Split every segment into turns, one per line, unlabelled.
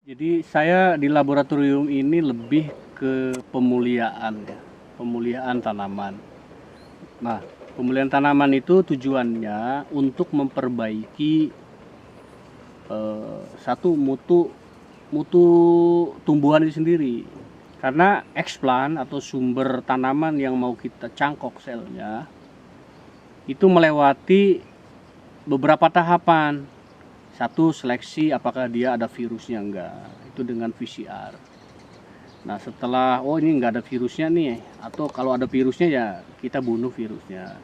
Jadi saya di laboratorium ini lebih ke pemuliaan ya, pemuliaan tanaman. Nah, pemulihan tanaman itu tujuannya untuk memperbaiki satu mutu mutu tumbuhan itu sendiri. Karena eksplan atau sumber tanaman yang mau kita cangkok selnya itu melewati beberapa tahapan. Satu, seleksi apakah dia ada virusnya enggak, itu dengan PCR. Nah setelah ini enggak ada virusnya nih, atau kalau ada virusnya ya kita bunuh virusnya.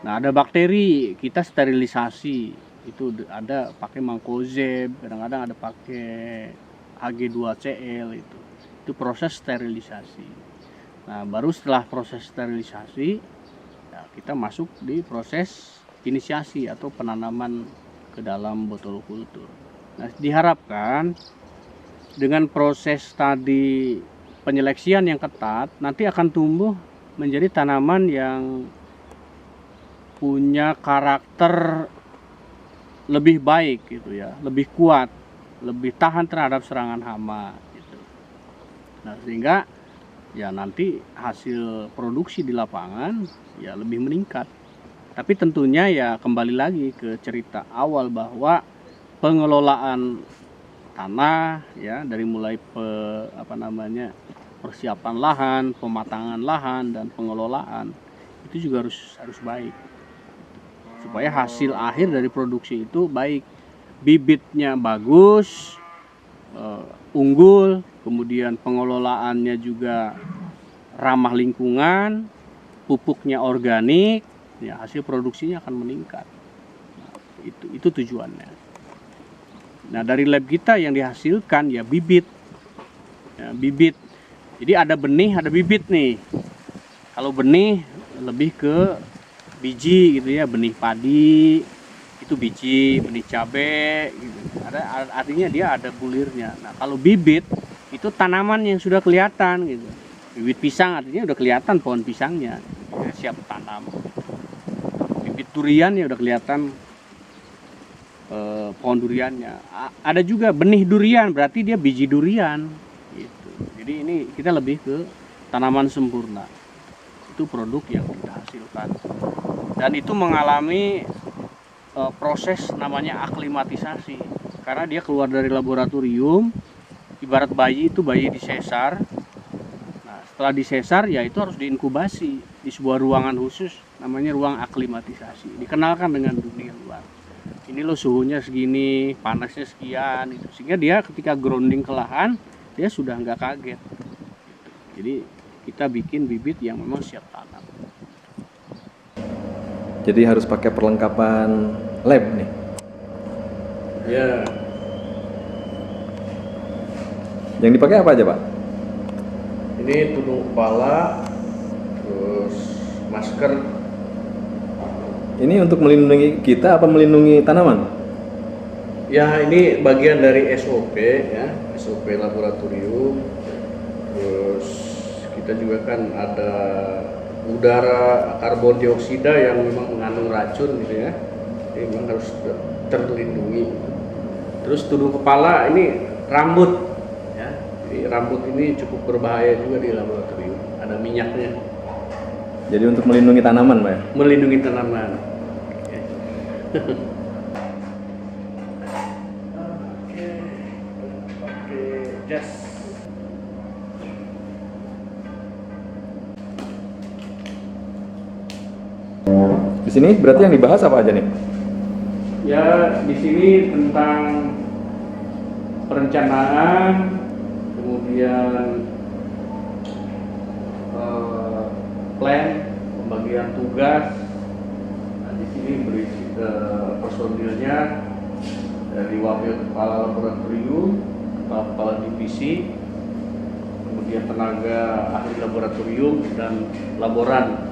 Nah ada bakteri, kita sterilisasi, itu ada pakai mancozeb, kadang-kadang ada pakai Hg2Cl, itu proses sterilisasi. Nah baru setelah proses sterilisasi ya, kita masuk di proses inisiasi atau penanaman ke dalam botol kultur. Nah, diharapkan dengan proses tadi penyeleksian yang ketat, nanti akan tumbuh menjadi tanaman yang punya karakter lebih baik gitu ya, lebih kuat, lebih tahan terhadap serangan hama gitu. Nah, sehingga ya nanti hasil produksi di lapangan ya lebih meningkat. Tapi tentunya ya kembali lagi ke cerita awal bahwa pengelolaan tanah ya dari mulai persiapan lahan, pematangan lahan dan pengelolaan itu juga harus baik supaya hasil akhir dari produksi itu baik, bibitnya bagus, unggul, kemudian pengelolaannya juga ramah lingkungan, pupuknya organik. Ya, hasil produksinya akan meningkat. Nah, itu tujuannya. Nah dari lab kita yang dihasilkan ya bibit, Jadi ada benih, ada bibit nih. Kalau benih lebih ke biji gitu ya, benih padi itu biji, benih cabai gitu. Artinya dia ada bulirnya. Nah kalau bibit itu tanaman yang sudah kelihatan gitu. Bibit pisang artinya udah kelihatan pohon pisangnya, ya, siap tanam. Bibit durian ya udah kelihatan pohon duriannya. Ada juga benih durian, berarti dia biji durian gitu. Jadi ini kita lebih ke tanaman sempurna. Itu produk yang kita hasilkan. Dan itu mengalami proses namanya aklimatisasi. Karena dia keluar dari laboratorium, ibarat bayi itu bayi disesar. Nah, setelah disesar ya itu harus diinkubasi di sebuah ruangan khusus namanya ruang aklimatisasi, dikenalkan dengan dunia luar. Ini loh suhunya segini, panasnya sekian gitu. Sehingga dia ketika grounding ke lahan dia sudah nggak kaget gitu. Jadi kita bikin bibit yang memang siap tanam.
Jadi harus pakai perlengkapan lab nih.
Ya.
Yang dipakai apa aja, Pak?
Ini tudung kepala, terus masker.
Ini untuk melindungi kita apa melindungi tanaman?
Ya ini bagian dari SOP ya, SOP laboratorium. Terus kita juga kan ada udara karbon dioksida yang memang mengandung racun gitu ya. Jadi memang harus terlindungi. Terus tudung kepala ini rambut ya. Jadi rambut ini cukup berbahaya juga di laboratorium. Ada minyaknya.
Jadi untuk melindungi tanaman, Pak ya?
Melindungi tanaman. Oke, just.
Di sini berarti yang dibahas apa aja nih?
Ya, di sini tentang perencanaan, kemudian plan, pembagian tugas. Nah, di sini berisi personilnya dari wakil kepala laboratorium, kepala divisi, kemudian tenaga ahli laboratorium dan laboran.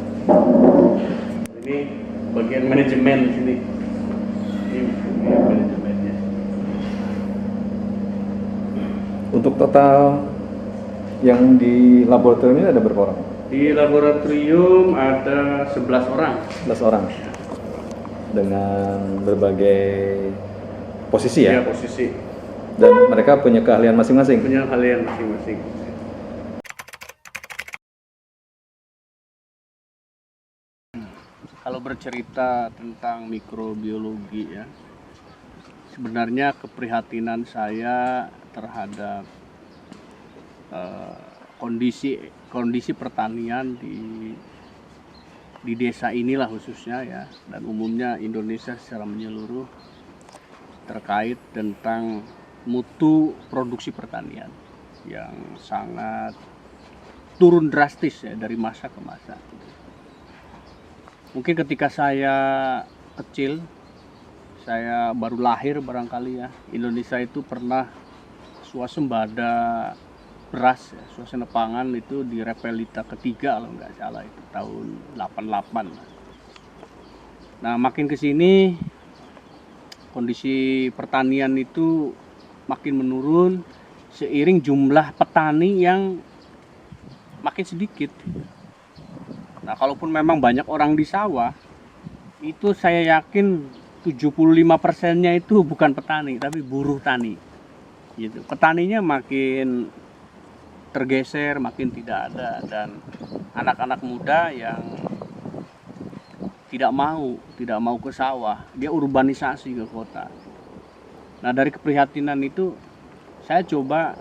Ini bagian manajemen di sini. Ini manajemennya.
Untuk total yang di laboratorium ini ada berapa orang?
Di laboratorium ada 11 orang.
11 orang. Dengan berbagai posisi ya?
Posisi.
Dan mereka punya keahlian masing-masing.
Punya kalian masing-masing. Kalau bercerita tentang mikrobiologi ya, sebenarnya keprihatinan saya terhadap kondisi pertanian di desa inilah khususnya ya, dan umumnya Indonesia secara menyeluruh, terkait tentang mutu produksi pertanian yang sangat turun drastis ya dari masa ke masa. Mungkin ketika saya kecil, saya baru lahir barangkali ya, Indonesia itu pernah swasembada beras ya, swasembada pangan itu di Repelita ketiga kalau nggak salah, itu tahun 88. Nah makin kesini kondisi pertanian itu makin menurun seiring jumlah petani yang makin sedikit. Nah kalaupun memang banyak orang di sawah, itu saya yakin 75%-nya itu bukan petani tapi buruh tani gitu. Petaninya makin tergeser, makin tidak ada, dan anak-anak muda yang tidak mau ke sawah, dia urbanisasi ke kota. Nah dari keprihatinan itu saya coba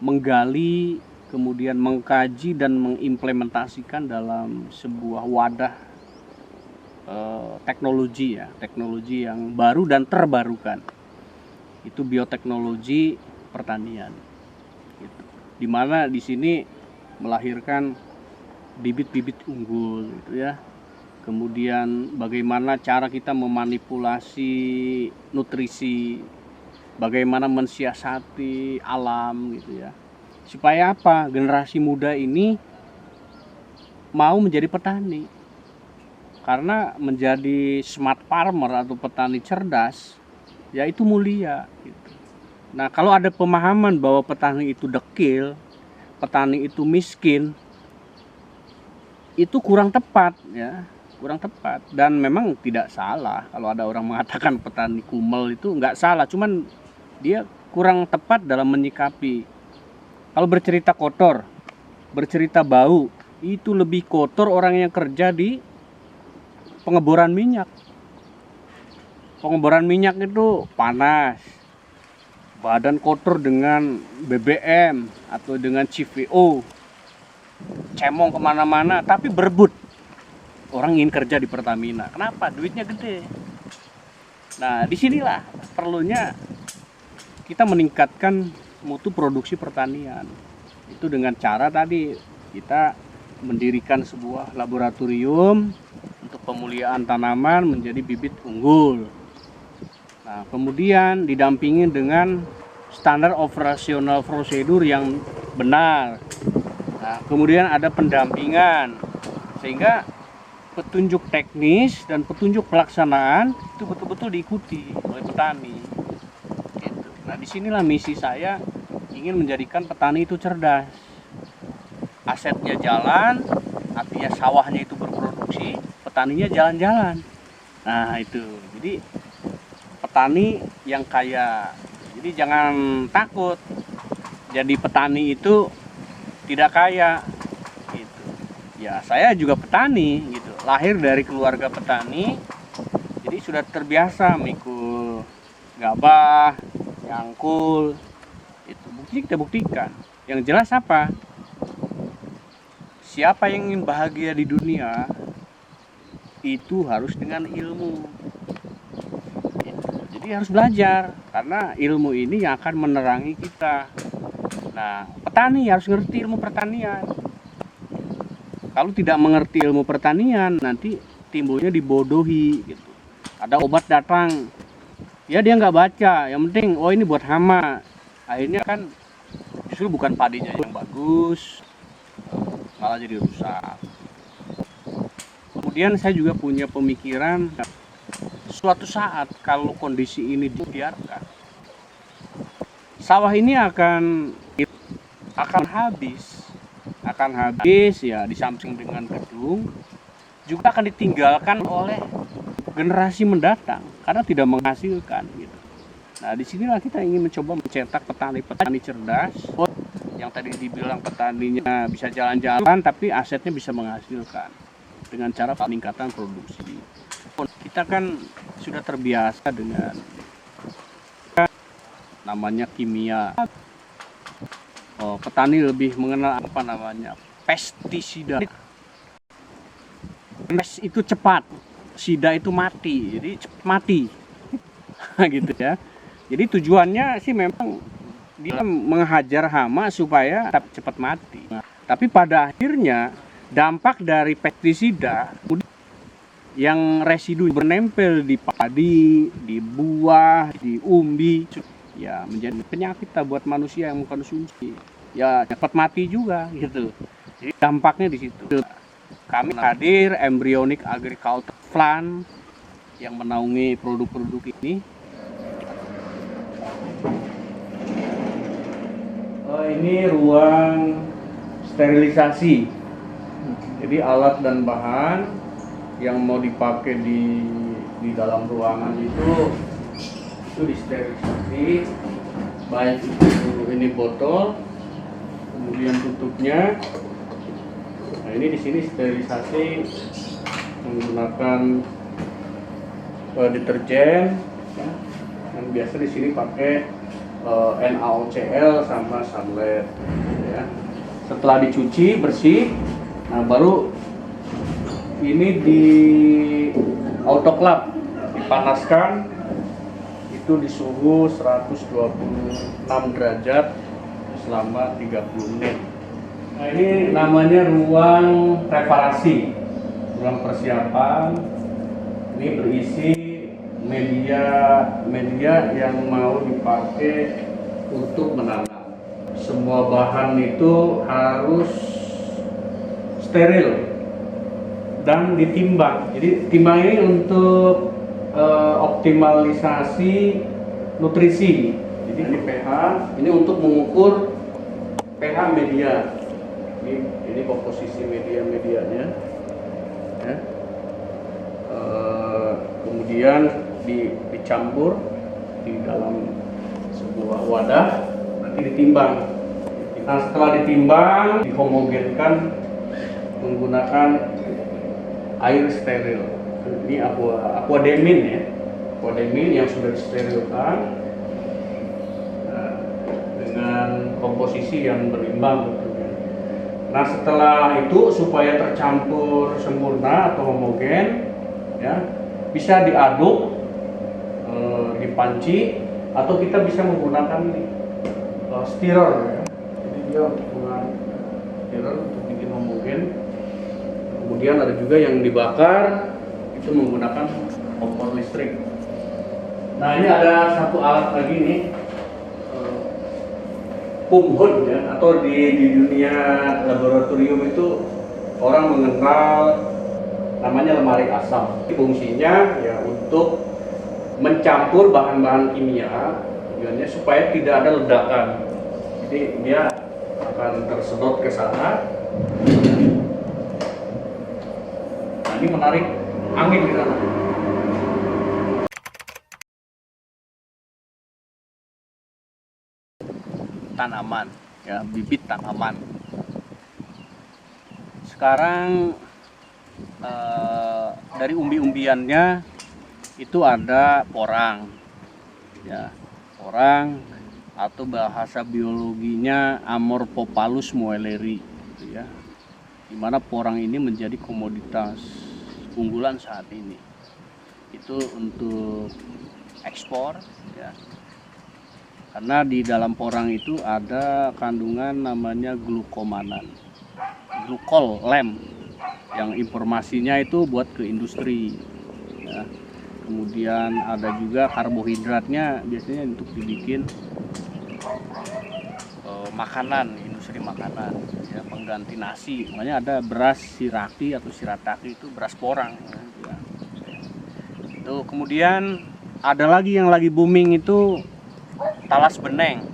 menggali, kemudian mengkaji dan mengimplementasikan dalam sebuah wadah teknologi ya, teknologi yang baru dan terbarukan. Itu bioteknologi pertanian. Gitu. Dimana di sini melahirkan bibit-bibit unggul gitu ya. Kemudian bagaimana cara kita memanipulasi nutrisi, bagaimana mensiasati alam gitu ya. Supaya apa? Generasi muda ini mau menjadi petani. Karena menjadi smart farmer atau petani cerdas, ya itu mulia gitu. Nah, kalau ada pemahaman bahwa petani itu dekil, petani itu miskin, itu kurang tepat ya, kurang tepat. Dan memang tidak salah kalau ada orang mengatakan petani kumel, itu nggak salah, cuman dia kurang tepat dalam menyikapi. Kalau bercerita kotor, bercerita bau, itu lebih kotor orang yang kerja di pengeboran minyak. Pengeboran minyak itu panas, badan kotor dengan BBM atau dengan CVO, cemong kemana-mana, tapi berebut. Orang ingin kerja di Pertamina. Kenapa? Duitnya gede. Nah, disinilah perlunya kita meningkatkan mutu produksi pertanian. Itu dengan cara tadi kita mendirikan sebuah laboratorium untuk pemuliaan tanaman menjadi bibit unggul. Nah, kemudian didampingi dengan standar operasional prosedur yang benar. Nah, kemudian ada pendampingan sehingga petunjuk teknis dan petunjuk pelaksanaan itu betul-betul diikuti oleh petani. Gitu. Nah, disinilah misi saya, ingin menjadikan petani itu cerdas. Asetnya jalan, artinya sawahnya itu berproduksi, petaninya jalan-jalan. Nah itu, jadi petani yang kaya. Jadi jangan takut jadi petani itu tidak kaya gitu. Ya saya juga petani gitu, lahir dari keluarga petani, jadi sudah terbiasa mikul gabah, nyangkul. Itu bukti kita buktikan. Yang jelas apa? Siapa yang ingin bahagia di dunia itu harus dengan ilmu. Jadi harus belajar, karena ilmu ini yang akan menerangi kita. Nah, petani harus ngerti ilmu pertanian. Kalau tidak mengerti ilmu pertanian, nanti timbulnya dibodohi gitu. Ada obat datang, ya dia nggak baca, yang penting oh ini buat hama. Akhirnya kan justru bukan padinya yang bagus, malah jadi rusak. Kemudian saya juga punya pemikiran, suatu saat kalau kondisi ini dibiarkan, sawah ini akan habis ya, disamping dengan gedung, juga akan ditinggalkan oleh generasi mendatang karena tidak menghasilkan gitu. Nah, disinilah kita ingin mencoba mencetak petani-petani cerdas yang tadi dibilang petaninya bisa jalan-jalan tapi asetnya bisa menghasilkan dengan cara peningkatan produksi. Kita kan sudah terbiasa dengan namanya kimia. Petani lebih mengenal apa namanya pestisida. Pes itu cepat, sida itu mati, jadi cepat mati, gitu ya. Jadi tujuannya sih memang dia menghajar hama supaya cepat mati. Tapi pada akhirnya dampak dari pestisida yang residu menempel di padi, di buah, di umbi, ya menjadi penyakit buat manusia yang mengkonsumsi. Ya cepat mati juga gitu. Jadi dampaknya di situ. Kami hadir Embryonic Agriculture Fund yang menaungi produk-produk ini. Ini ruang sterilisasi. Jadi alat dan bahan yang mau dipakai di dalam ruangan itu disterilisasi. Baik itu ini botol, kemudian tutupnya. Nah, ini di sini sterilisasi menggunakan deterjen, ya. Dan biasa di sini pakai NaOCl sama sunlight, ya. Setelah dicuci bersih, nah baru ini di autoclave dipanaskan itu di suhu 126 derajat selama 30 menit. Nah, ini namanya ruang preparasi, ruang persiapan. Ini berisi media yang mau dipakai untuk menanam. Semua bahan itu harus steril dan ditimbang. Jadi timbang ini untuk optimalisasi nutrisi. Jadi ini pH, ini untuk mengukur pH media. Ini komposisi medianya, ya. Kemudian dicampur di dalam sebuah wadah, nanti ditimbang. Nah, setelah ditimbang, dihomogenkan menggunakan air steril. Ini aquademin, ya, aquademin yang sudah disterilkan dengan komposisi yang berimbang. Nah, setelah itu supaya tercampur sempurna atau homogen, ya, bisa diaduk di panci atau kita bisa menggunakan stirrer, ya. Jadi dia menggunakan stirrer untuk bikin homogen. Kemudian ada juga yang dibakar itu menggunakan kompor listrik. Nah, ini ada satu alat lagi nih, pump hood, ya, atau di dunia laboratorium itu orang mengenal namanya lemari asam. Fungsinya ya untuk mencampur bahan-bahan kimia, tujuannya supaya tidak ada ledakan. Jadi dia akan tersedot ke sana. Nah, ini menarik angin di sana. Tanaman, ya, bibit tanaman. Sekarang dari umbi-umbiannya itu ada porang, ya, porang atau bahasa biologinya Amorphopalus moelleri, gitu ya. Dimana porang ini menjadi komoditas unggulan saat ini. Itu untuk ekspor, ya. Karena di dalam porang itu ada kandungan namanya glukomanan, glukol lem, yang informasinya itu buat ke industri, ya. Kemudian ada juga karbohidratnya, biasanya untuk dibikin makanan, industri makanan, ya, pengganti nasi. Makanya ada beras siraki atau sirataki, itu beras porang, ya. Itu kemudian ada lagi yang lagi booming itu talas beneng.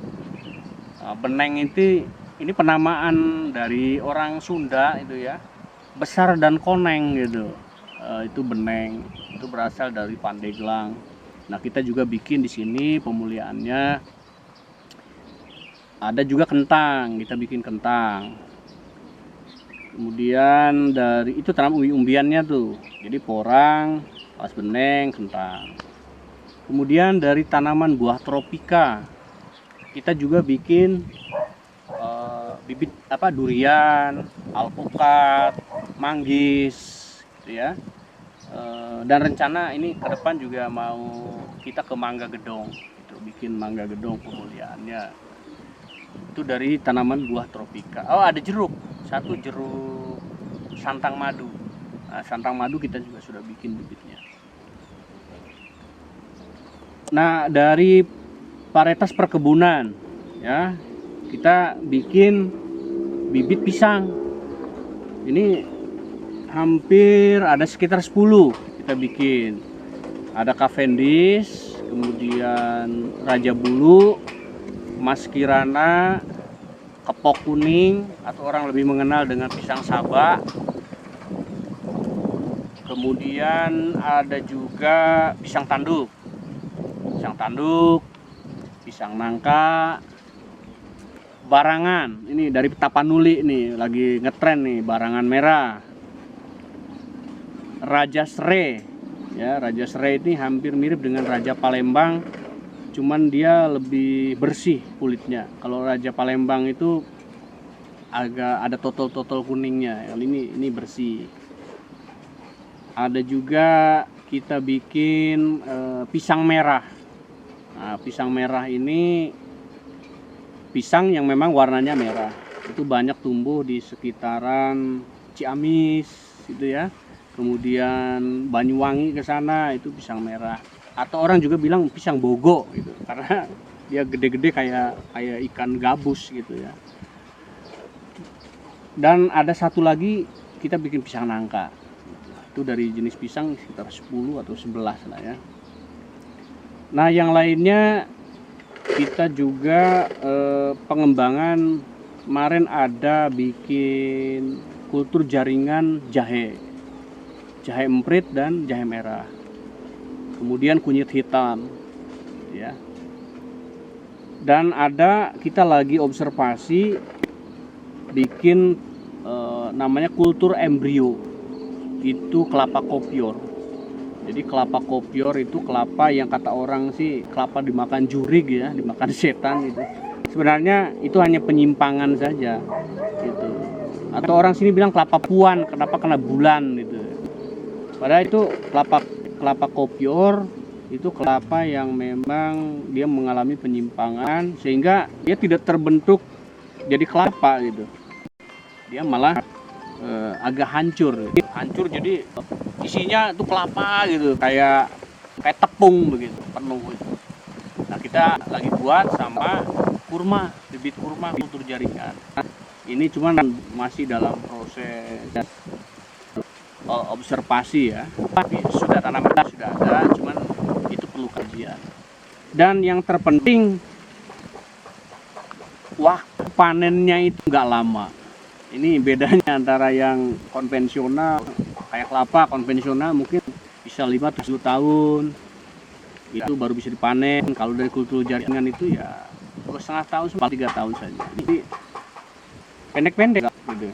Nah, beneng itu ini penamaan dari orang Sunda itu, ya, besar dan koneng gitu. Itu beneng, itu berasal dari Pandeglang. Nah, kita juga bikin di sini pemuliaannya. Ada juga kentang, kita bikin kentang. Kemudian dari itu tanam umbi-umbiannya tuh. Jadi porang, palas beneng, kentang. Kemudian dari tanaman buah tropika, kita juga bikin bibit durian, alpukat, manggis, gitu ya. Dan rencana ini ke depan juga mau kita ke mangga gedong, gitu, bikin mangga gedong pemuliaannya. Itu dari tanaman buah tropika. Oh, ada jeruk, satu jeruk santang madu. Nah, santang madu kita juga sudah bikin bibitnya. Nah, dari varietas perkebunan, ya, kita bikin bibit pisang. Ini hampir ada sekitar 10 kita bikin. Ada Cavendish, kemudian Raja Bulu, Mas Kirana, Kepok Kuning, atau orang lebih mengenal dengan pisang Sabah. Kemudian ada juga pisang tanduk, pisang nangka, barangan. Ini dari Tapanuli nih, lagi ngetren nih, barangan merah. Raja Serai, ya, Raja Serai ini hampir mirip dengan Raja Palembang, cuman dia lebih bersih kulitnya. Kalau Raja Palembang itu agak ada totol-totol kuningnya, yang ini bersih. Ada juga kita bikin pisang merah. Nah, pisang merah ini pisang yang memang warnanya merah. Itu banyak tumbuh di sekitaran Ciamis, gitu ya. Kemudian Banyuwangi ke sana itu pisang merah. Atau orang juga bilang pisang bogo gitu, karena dia gede-gede kayak ikan gabus gitu ya. Dan ada satu lagi kita bikin pisang nangka. Itu dari jenis pisang sekitar 10 atau 11 lah ya. Nah, yang lainnya kita juga pengembangan, kemarin ada bikin kultur jaringan jahe emprit dan jahe merah. Kemudian kunyit hitam, ya. Dan ada kita lagi observasi bikin namanya kultur embrio. Itu kelapa kopior. Jadi kelapa kopior itu kelapa yang kata orang sih kelapa dimakan jurig ya, dimakan setan gitu. Sebenarnya itu hanya penyimpangan saja gitu. Atau orang sini bilang kelapa puan, kenapa kena bulan gitu. Padahal itu kelapa kopior itu kelapa yang memang dia mengalami penyimpangan sehingga dia tidak terbentuk jadi kelapa gitu. Dia malah agak hancur jadi isinya tuh kelapa gitu, kayak tepung begitu, penuh gitu. Nah, kita lagi buat sama kurma, bibit kurma kultur jaringan. Ini cuman masih dalam proses observasi ya. Tapi sudah tanaman sudah ada, cuman itu perlu kajian. Dan yang terpenting waktu panennya itu nggak lama. Ini bedanya antara yang konvensional, kayak kelapa konvensional mungkin bisa 5-7 tahun itu baru bisa dipanen. Kalau dari kultur jaringan itu ya 2,5 tahun sampai 3 tahun saja. Jadi pendek-pendek gitu.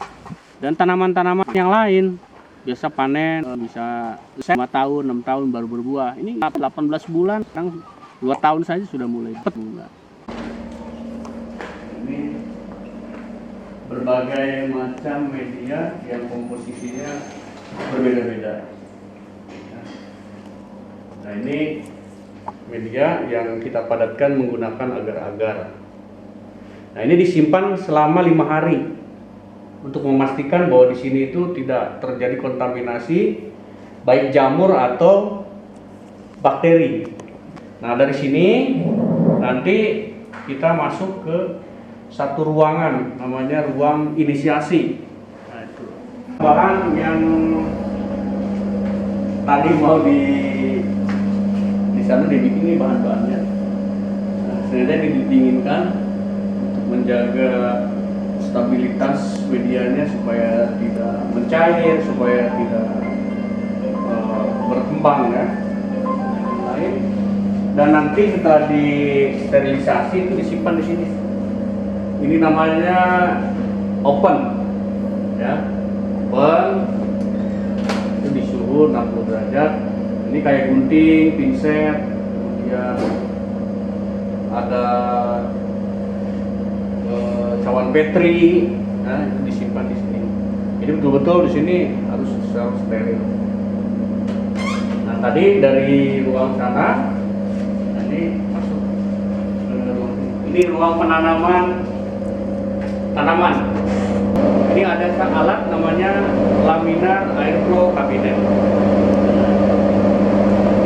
Dan tanaman-tanaman yang lain biasa panen bisa 5 tahun, 6 tahun baru berbuah. Ini 18 bulan, sekarang 2 tahun saja sudah mulai berbuah. Ini berbagai macam media yang komposisinya berbeda-beda. Nah, ini media yang kita padatkan menggunakan agar-agar. Nah, ini disimpan selama 5 hari untuk memastikan bahwa di sini itu tidak terjadi kontaminasi baik jamur atau bakteri. Nah, dari sini nanti kita masuk ke satu ruangan namanya ruang inisiasi. Nah, itu bahan yang tadi mau di sana dibikin ini bahan-bahannya. Nah, sengaja didinginkan untuk menjaga stabilitas medianya supaya tidak mencair, supaya tidak berkembang ya. Yang lain dan nanti setelah disterilisasi itu disimpan di sini. Ini namanya open, ya, open. Itu di suhu 60 derajat. Ini kayak gunting, pinset, kemudian ada cawan petri, nah itu disimpan di sini. Jadi betul-betul di sini harus steril. Nah tadi dari ruang sana, ini masuk ke ruang ini ruang penanaman tanaman. Ini ada alat namanya laminar airflow cabinet.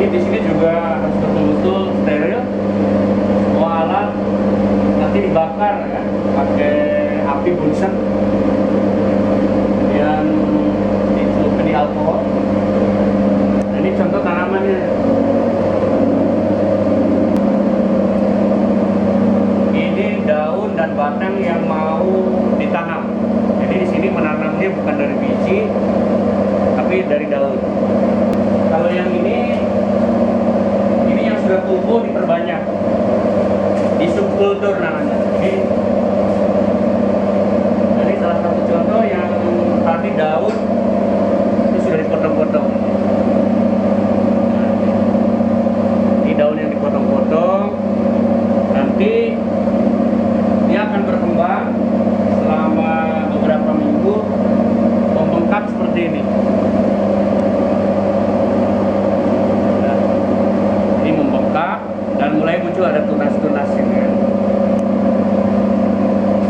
Ini di sini juga harus betul-betul steril. Semua alat nanti dibakar ya, pakai api bunsen. Kemudian dicelupkan di alkohol. Nah, ini contoh tanamannya. Ini daun dan batang yang mau ditanam. Jadi di sini menanamnya bukan dari biji, tapi dari daun. Kalau yang ini yang sudah tumbuh diperbanyak. Di subkultur namanya. Jadi salah satu contoh yang tadi daun itu sudah dipotong-potong. Ini daun yang dipotong-potong, nanti dia akan berkembang selama beberapa minggu, membengkak seperti ini. Nah, ini membengkak dan mulai muncul ada tunas-tunas ini.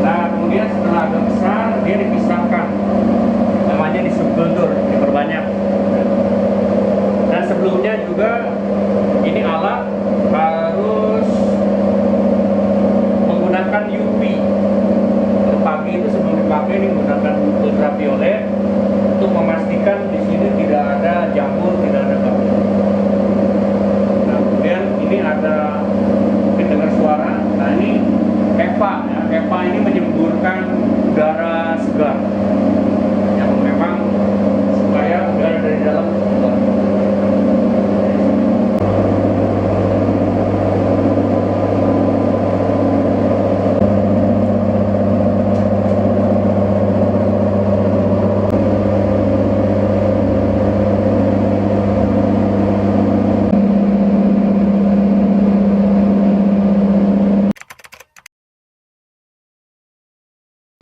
Nah, kemudian setelah agak besar dia dipisahkan, namanya di subkultur, diperbanyak. Dan sebelumnya juga ini alat harus menggunakan UV. Kalau pagi itu sebelum dipakai ini menggunakan ultraviolet untuk memastikan di sini tidak ada jamur, tidak ada bakteri. Nah, kemudian ini ada mungkin dengar suara. Nah, ini HEPA ya. HEPA ini menyemburkan udara segar yang memang supaya udara dari dalam keluar.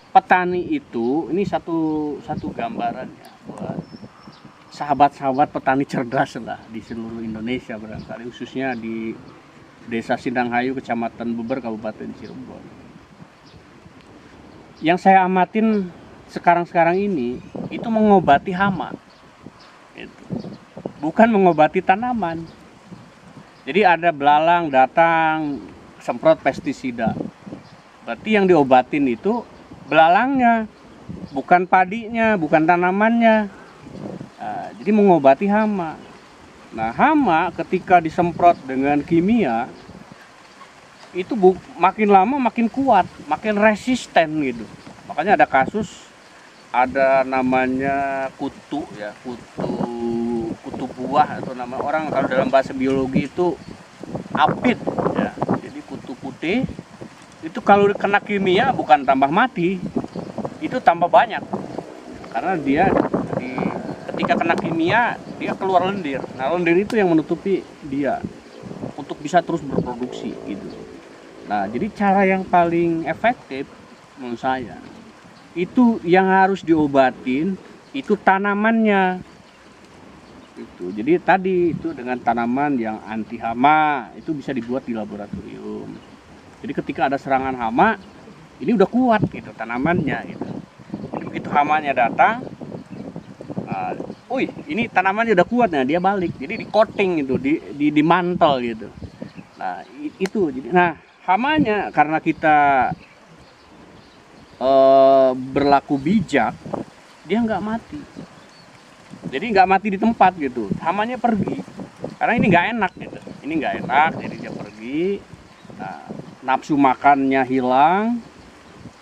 Petani itu, ini satu gambaran ya buat sahabat-sahabat petani cerdas lah di seluruh Indonesia barangkali, khususnya di Desa Sindanghayu, Kecamatan Beber, Kabupaten Cirebon. Yang saya amatin sekarang-sekarang ini itu mengobati hama, gitu. Bukan mengobati tanaman. Jadi ada belalang datang semprot pestisida, berarti yang diobatin itu belalangnya, bukan padinya, bukan tanamannya. Nah, jadi mengobati hama. Nah, hama ketika disemprot dengan kimia itu makin lama makin kuat, makin resisten gitu. Makanya ada kasus, ada namanya kutu ya, kutu buah atau nama orang kalau dalam bahasa biologi itu apit ya. Jadi kutu putih itu kalau kena kimia bukan tambah mati, itu tambah banyak, karena dia ketika kena kimia dia keluar lendir. Nah, lendir itu yang menutupi dia untuk bisa terus berproduksi gitu. Nah, jadi cara yang paling efektif menurut saya itu yang harus diobatin itu tanamannya itu. Jadi tadi itu dengan tanaman yang anti hama itu bisa dibuat di laboratorium. Jadi ketika ada serangan hama, ini udah kuat gitu tanamannya gitu. Jadi begitu hamanya datang, ini tanamannya udah kuat, nah dia balik. Jadi di coating gitu, di mantel gitu. Nah itu, jadi, nah hamanya karena kita berlaku bijak, dia nggak mati. Jadi nggak mati di tempat gitu, hamanya pergi. Karena ini nggak enak gitu, ini nggak enak, jadi dia pergi. Nah, nafsu makannya hilang,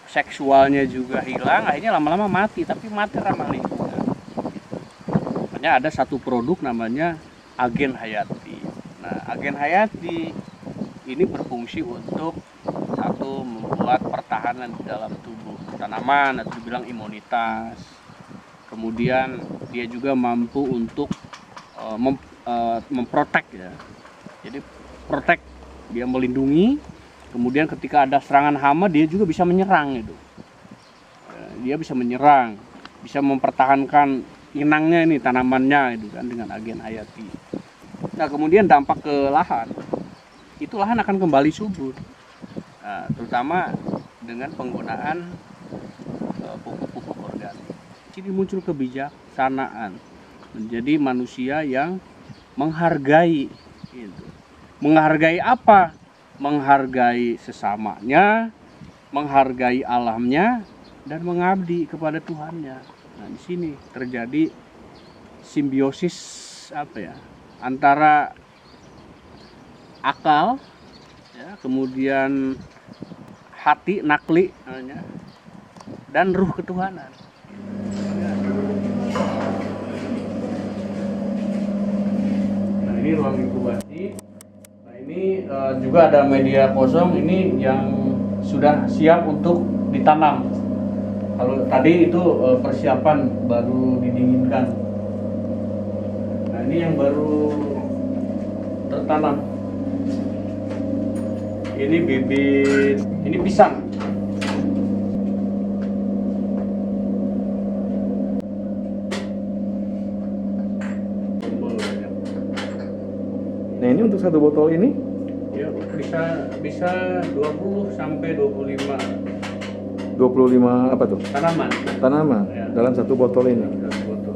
seksualnya juga hilang, akhirnya lama-lama mati, tapi mati ramah lingkungan. Makanya ada satu produk namanya Agen Hayati. Nah, agen hayati ini berfungsi untuk satu, membuat pertahanan di dalam tubuh tanaman atau dibilang imunitas. Kemudian dia juga mampu untuk memprotek ya. Jadi protek, dia melindungi. Kemudian ketika ada serangan hama dia juga bisa menyerang itu. Dia bisa menyerang, bisa mempertahankan inangnya ini tanamannya itu kan dengan agen hayati. Nah, kemudian dampak ke lahan. Itu lahan akan kembali subur. Nah, terutama dengan penggunaan pupuk-pupuk organik. Jadi muncul kebijaksanaan menjadi manusia yang menghargai gitu. Menghargai apa? Menghargai sesamanya, menghargai alamnya, dan mengabdi kepada Tuhannya. Nah, di sini terjadi simbiosis antara akal, ya, kemudian hati, nakli, dan ruh ketuhanan. Nah, ini ruang inkubasi. Nah, ini juga ada media kosong ini yang sudah siap untuk ditanam. Kalau tadi itu persiapan baru didinginkan. Nah, ini yang baru tertanam. Ini bibit, ini pisang.
Nah, ini untuk satu botol ini
Ya, bisa 20 sampai 25
25 apa tuh?
tanaman.
Tanaman
Ya.
dalam satu botol ini.
Satu botol.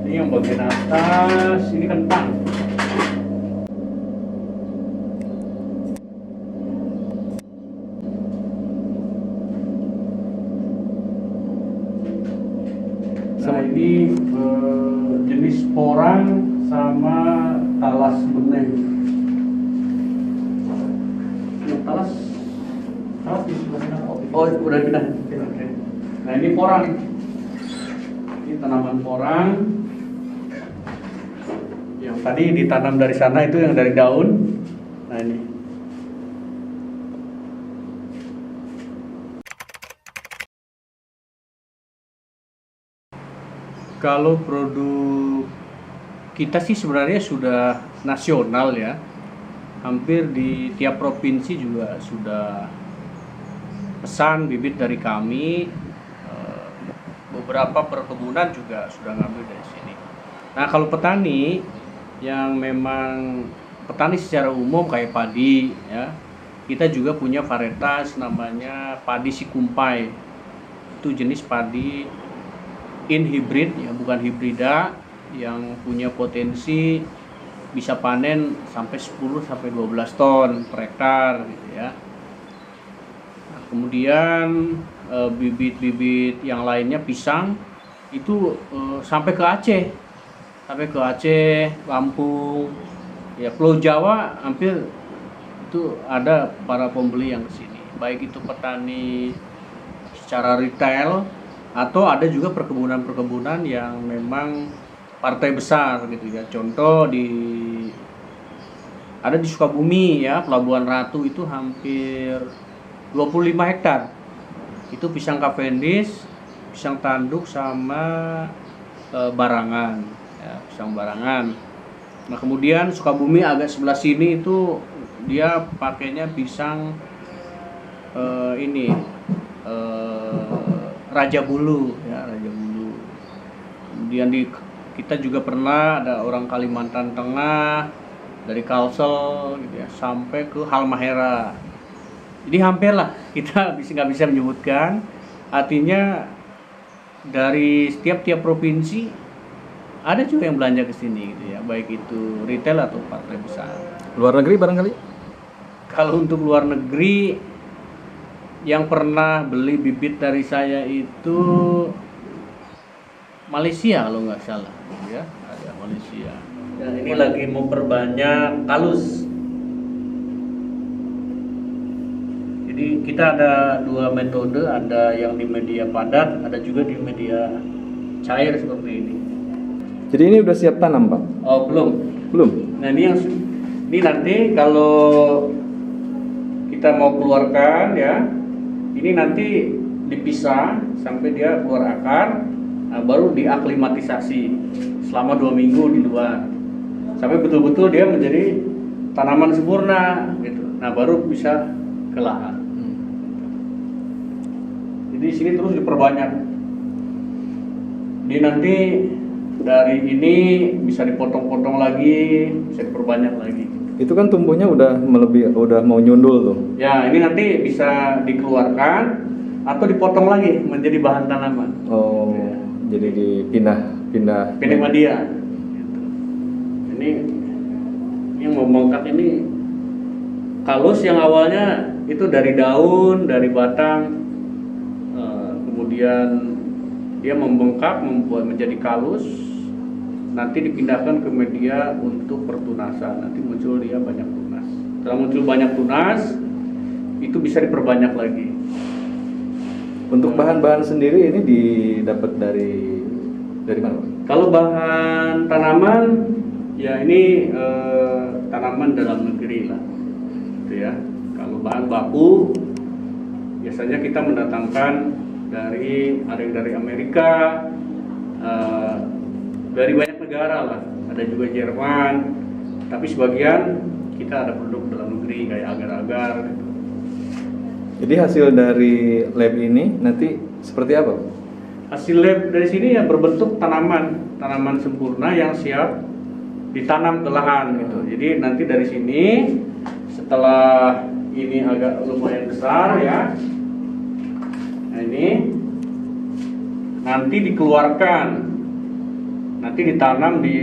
Ini yang bagian atas, ini kentang. Nah, ini jenis porang sama talas bening. Yang talas di sebelah sana. Oh, udah pindah. Oke. Nah, ini porang. Ini tanaman porang. Yang tadi ditanam dari sana itu yang dari daun. Nah, ini. Kalau produk kita sih sebenarnya sudah nasional ya. Hampir di tiap provinsi juga sudah pesan bibit dari kami. Beberapa perkebunan juga sudah ngambil dari sini. Nah, kalau petani yang memang petani secara umum kayak padi ya, kita juga punya varietas namanya padi sikumpai. Itu jenis padi inhibrid ya, bukan hibrida, yang punya potensi bisa panen sampai 10 sampai 12 ton per hektar gitu ya. Nah, kemudian bibit-bibit yang lainnya pisang itu sampai ke Aceh. Sampai ke Aceh, Lampung, ya Pulau Jawa hampir itu ada para pembeli yang kesini. Baik itu petani secara retail atau ada juga perkebunan-perkebunan yang memang partai besar gitu ya. Contoh ada di Sukabumi ya, Pelabuhan Ratu itu hampir 25 hektar. Itu pisang Cavendish, pisang tanduk sama barangan ya, pisang barangan. Nah, kemudian Sukabumi agak sebelah sini itu dia pakainya pisang Raja Bulu ya, Raja Bulu. Kemudian kita juga pernah ada orang Kalimantan Tengah dari Kalsel gitu ya, sampai ke Halmahera. Jadi hampir lah kita nggak bisa menyebutkan. Artinya dari tiap provinsi ada juga yang belanja ke sini gitu ya, baik itu retail atau partai besar.
Luar negeri barangkali?
Kalau untuk luar negeri, yang pernah beli bibit dari saya itu Malaysia kalau nggak salah ya, ada Malaysia. Dan ini lagi memperbanyak talus. Jadi kita ada dua metode, ada yang di media padat, ada juga di media cair seperti ini.
Jadi ini udah siap tanam, Pak?
Oh, belum.
Belum?
Nah, ini nanti kalau kita mau keluarkan ya, ini nanti dipisah sampai dia keluar akar, nah, baru diaklimatisasi selama 2 minggu di luar sampai betul-betul dia menjadi tanaman sempurna gitu. Nah, baru bisa ke lahan. Jadi di sini terus diperbanyak. Dia nanti dari ini bisa dipotong-potong lagi, bisa diperbanyak lagi.
Itu kan tumbuhnya udah mau nyundul tuh.
Ya, ini nanti bisa dikeluarkan atau dipotong lagi menjadi bahan tanaman.
Oh,
Ya.
jadi pindah
Media. Gitu. Ini yang membengkak ini kalus yang awalnya itu dari daun, dari batang, kemudian dia membengkak membuat menjadi kalus, nanti dipindahkan ke media untuk pertunasan, nanti muncul dia banyak tunas. Setelah muncul banyak tunas, itu bisa diperbanyak lagi.
Untuk bahan-bahan sendiri ini didapat dari mana, Pak?
Kalau bahan tanaman, ya ini tanaman dalam negeri lah, gitu ya. Kalau bahan baku, biasanya kita mendatangkan ada yang dari Amerika, dari banyak negara lah, ada juga Jerman, tapi sebagian kita ada produk dalam negeri kayak agar-agar gitu.
Jadi hasil dari lab ini nanti seperti apa, Pak?
Hasil lab dari sini ya berbentuk tanaman sempurna yang siap ditanam ke lahan gitu. Jadi nanti dari sini setelah ini agak lumayan besar ya, nah ini nanti dikeluarkan, nanti ditanam di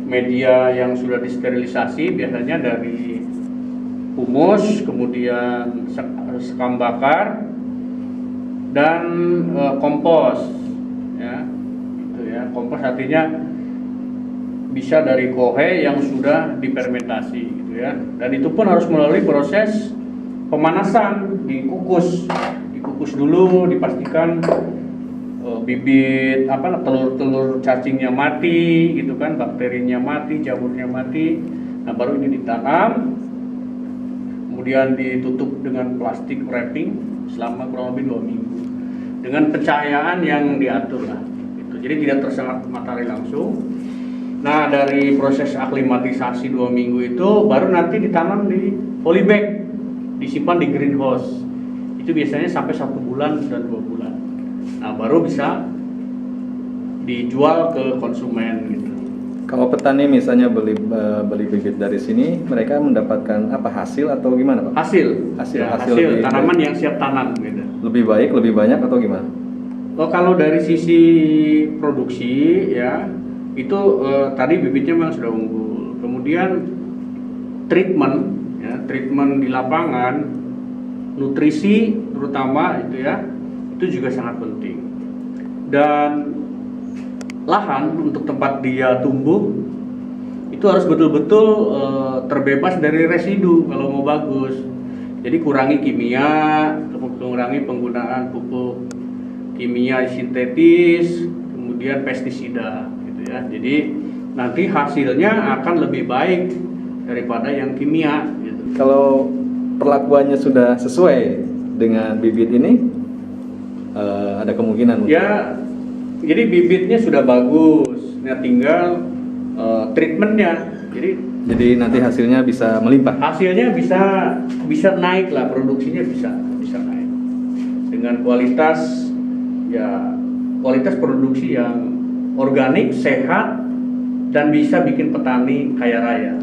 media yang sudah disterilisasi, biasanya dari humus, kemudian sekam bakar dan kompos ya. Itu ya, kompos artinya bisa dari kohe yang sudah difermentasi gitu ya. Dan itu pun harus melalui proses pemanasan, dikukus dulu, dipastikan bibit telur cacingnya mati gitu kan, bakterinya mati, jamurnya mati. Nah, baru ini ditanam, kemudian ditutup dengan plastik wrapping selama kurang lebih 2 minggu dengan pencahayaan yang diatur lah gitu. Jadi tidak tersengat matahari langsung. Nah, dari proses aklimatisasi 2 minggu itu baru nanti ditanam di polybag, disimpan di greenhouse. Itu biasanya sampai 1 bulan dan 2 bulan. Nah, baru bisa dijual ke konsumen gitu.
Kalau petani misalnya beli bibit dari sini, mereka mendapatkan apa, hasil atau gimana, Pak?
Hasil tanaman yang siap tanam gitu.
Lebih baik, lebih banyak atau gimana?
Oh, kalau dari sisi produksi ya, itu tadi bibitnya memang sudah unggul. Kemudian treatment di lapangan, nutrisi terutama itu ya, itu juga sangat penting. Dan lahan untuk tempat dia tumbuh itu harus betul-betul terbebas dari residu kalau mau bagus. Jadi kurangi kimia, kurangi penggunaan pupuk kimia sintetis, kemudian pestisida gitu ya. Jadi nanti hasilnya akan lebih baik daripada yang kimia gitu.
Kalau perlakuannya sudah sesuai dengan bibit ini, ada kemungkinan
ya. Jadi bibitnya sudah bagus, nah tinggal treatmentnya.
Jadi nanti hasilnya bisa melimpah.
Hasilnya bisa naik lah, produksinya bisa naik dengan kualitas produksi yang organik, sehat, dan bisa bikin petani kaya raya.